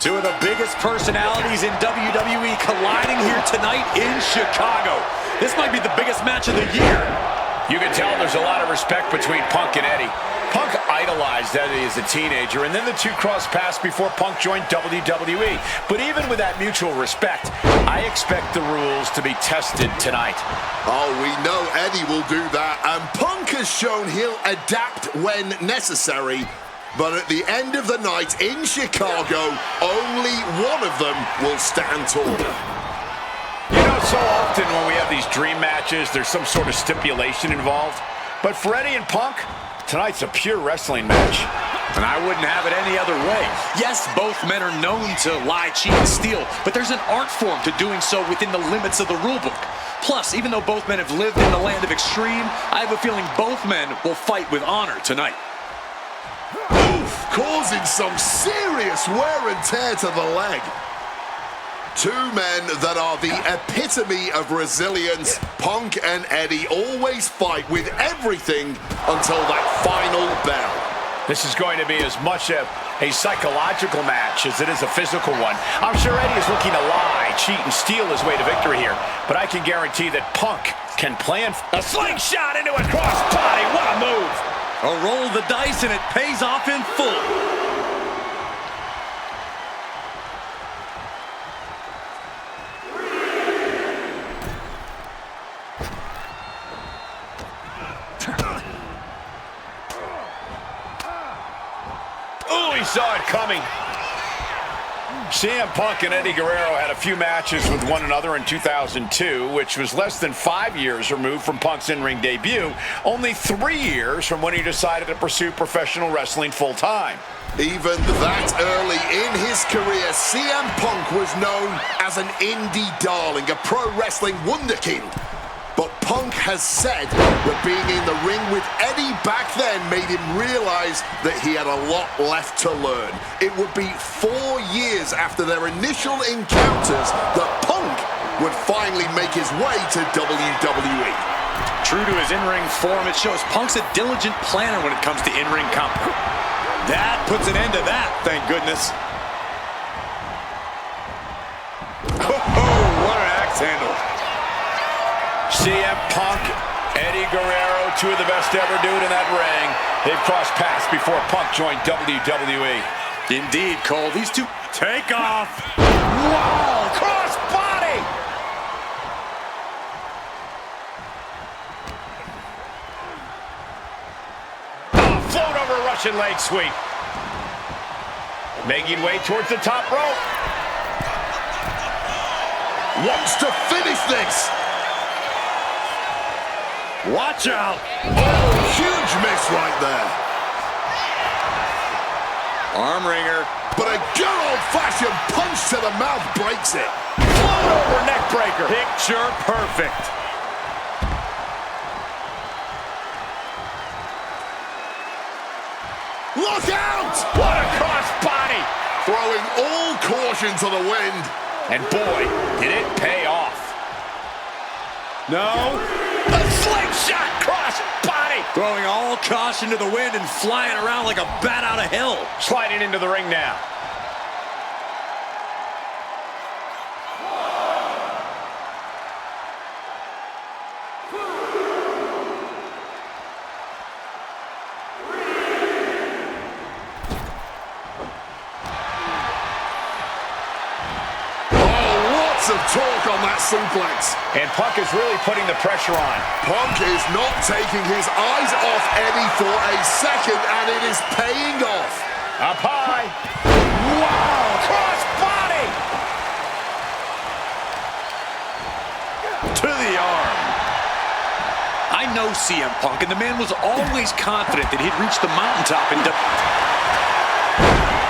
Two of the biggest personalities in WWE colliding here tonight in Chicago. This might be the biggest match of the year. You can tell there's a lot of respect between Punk and Eddie. Punk idolized Eddie as a teenager, and then the two crossed paths before Punk joined WWE. But even with that mutual respect, I expect the rules to be tested tonight. Oh, we know Eddie will do that, and Punk has shown he'll adapt when necessary. But at the end of the night in Chicago, only one of them will stand tall. You know, so often when we have these dream matches, there's some sort of stipulation involved. But for Eddie and Punk, tonight's a pure wrestling match. And I wouldn't have it any other way. Yes, both men are known to lie, cheat, and steal, but there's an art form to doing so within the limits of the rulebook. Plus, even though both men have lived in the land of extreme, I have a feeling both men will fight with honor tonight. Oof, causing some serious wear and tear to the leg. Two men that are the epitome of resilience. Punk and Eddie always fight with everything until that final bell. This is going to be as much a psychological match as it is a physical one. I'm sure Eddie is looking to lie, cheat, and steal his way to victory here. But I can guarantee that Punk can plan a slingshot into a crossbody. What a move! A roll of the dice, and it pays off in full. Oh, he saw it coming. CM Punk and Eddie Guerrero had a few matches with one another in 2002, which was less than 5 years removed from Punk's in-ring debut, only 3 years from when he decided to pursue professional wrestling full-time. Even that early in his career, CM Punk was known as an indie darling, a pro wrestling wunderkind. But Punk has said that being in the ring with Eddie back then made him realize that he had a lot left to learn. It would be 4 years after their initial encounters that Punk would finally make his way to WWE. True to his in-ring form, it shows Punk's a diligent planner when it comes to in-ring combat. That puts an end to that, thank goodness. Oh, what an axe handle. CM Punk, Eddie Guerrero, two of the best to ever do it in that ring. They've crossed paths before Punk joined WWE. Indeed, Cole. These two take off. Wow! Cross body! Oh, float over Russian leg sweep. Making way towards the top rope. Wants to finish this. Watch out! Oh, huge miss right there. Arm wringer. But a good old-fashioned punch to the mouth breaks it. Float over neck breaker. Picture perfect. Look out! What a cross body! Throwing all caution to the wind. And boy, did it pay off. No. A slingshot cross body! Throwing all caution to the wind and flying around like a bat out of hell. Sliding into the ring now. Of torque on that suplex. And Punk is really putting the pressure on. Punk is not taking his eyes off Eddie for a second, and it is paying off. Up high. Wow! Cross body! To the arm. I know CM Punk, and the man was always confident that he'd reach the mountaintop and...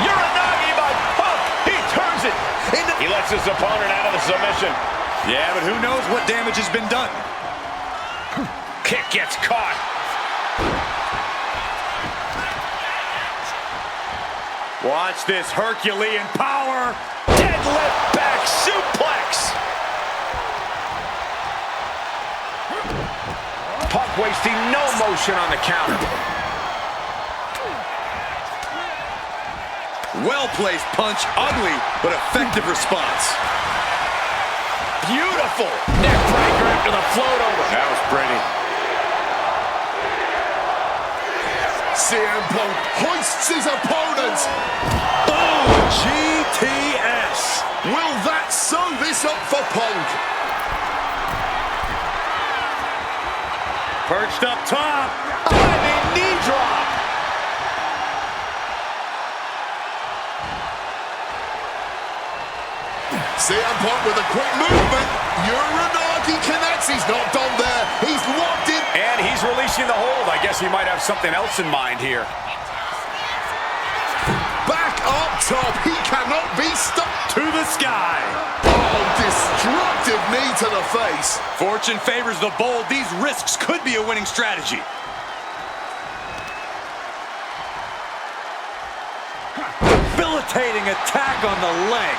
Uranagi by Punk! He turns it! He lets his opponent out of the submission. Yeah, but who knows what damage has been done. Kick gets caught. Watch this Herculean power. Deadlift back suplex. Punk wasting no motion on the counter. Well-placed punch, ugly, but effective response. Beautiful neck breaker after the float over. That was pretty. CM Punk hoists his opponent. Boom! GTS. Will that sew this up for Punk? Perched up top. Diving knee drop. CM Punk with a quick movement. Uranagi connects. He's not done there. He's locked in. And he's releasing the hold. I guess he might have something else in mind here. Back up top. He cannot be stuck. To the sky. Oh, destructive knee to the face. Fortune favors the bold. These risks could be a winning strategy. Debilitating attack on the leg.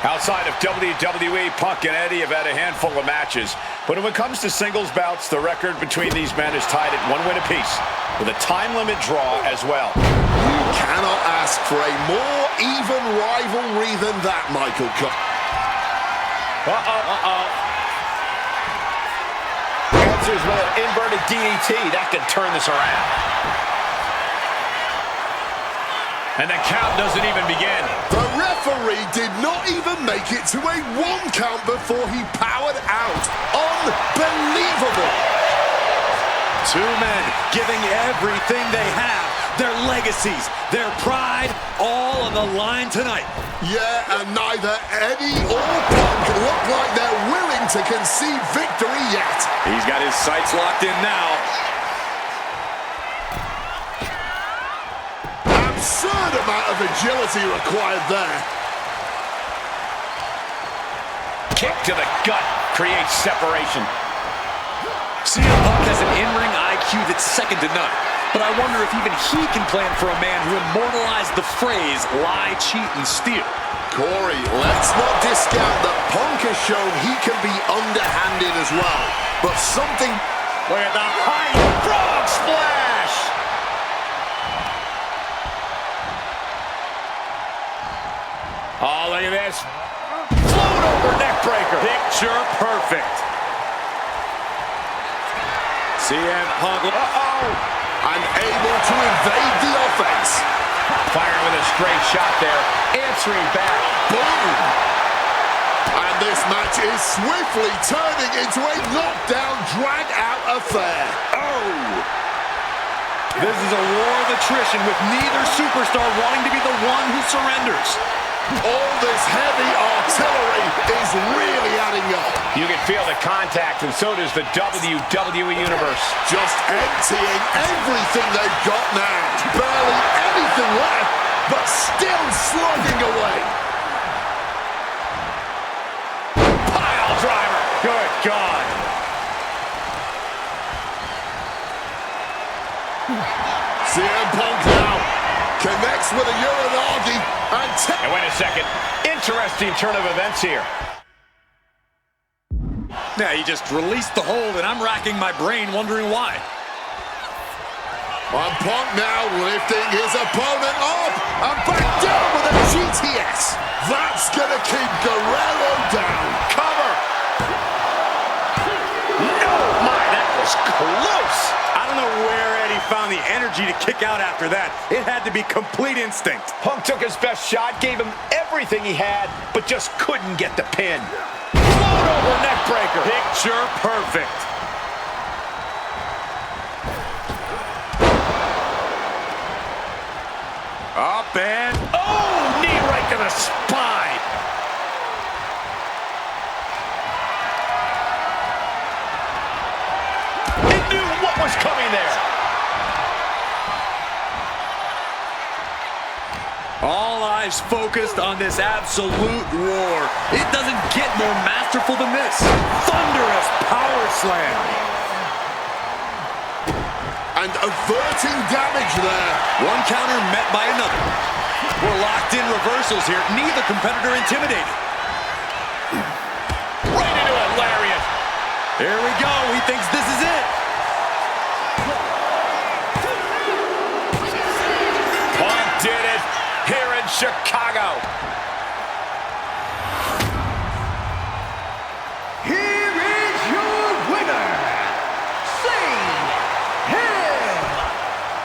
Outside of WWE, Punk and Eddie have had a handful of matches. But when it comes to singles bouts, the record between these men is tied at 1 win apiece, with a time limit draw as well. You cannot ask for a more even rivalry than that, Michael Cole. Answers with an inverted DDT. That can turn this around. And the count doesn't even begin. The referee did not even make it to a 1 count before he powered out. Unbelievable. Two men giving everything they have. Their legacies, their pride, all on the line tonight. Yeah, and neither Eddie or Punk look like they're willing to concede victory yet. He's got his sights locked in now. Absurd amount of agility required there. Kick to the gut creates separation. CM Punk has an in-ring IQ that's second to none. But I wonder if even he can plan for a man who immortalized the phrase, lie, cheat, and steal. Corey, let's not discount that Punk has shown he can be underhanded as well. But something... Look at the high frog splash! Oh, look at this. Float over neck breaker. Picture perfect. CM Punk, and able to invade the offense. Firing with a straight shot there. Answering back. Boom! And this match is swiftly turning into a knockdown, drag-out affair. Oh! This is a war of attrition with neither superstar wanting to be the one who surrenders. All this heavy artillery is really adding up. You can feel the contact, and so does the WWE Universe. Just emptying everything they've got now. Barely anything left, but still slugging away. Pile driver. Good God. CM Punk now connects with a Uranagi and wait a second. Interesting turn of events here. Yeah, he just released the hold, and I'm racking my brain wondering why. And Punk now lifting his opponent up and back down with a GTS. That's going to keep Guerrero down. Cover. No, my, that was close. I don't know where Eddie found the energy to kick out after that. It had to be complete instinct. Punk took his best shot, gave him everything he had, but just couldn't get the pin. Float over neck breaker. Picture perfect. Up and... Oh, knee right to the spine. He knew what was coming there. All eyes focused on this absolute war. It doesn't get more masterful than this. Thunderous power slam. And averting damage there. One counter met by another. We're locked in reversals here. Neither competitor intimidated. Right into a lariat. Here we go. He thinks this is it. Punk did it. Chicago. Here is your winner,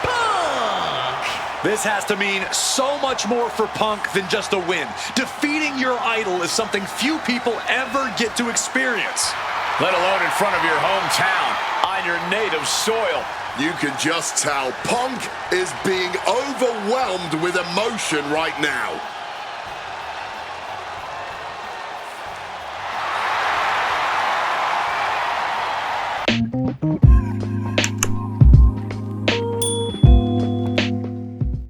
Punk. This has to mean so much more for Punk than just a win. Defeating your idol is something few people ever get to experience. Let alone in front of your hometown, on your native soil. You can just tell Punk is being overwhelmed with emotion right now.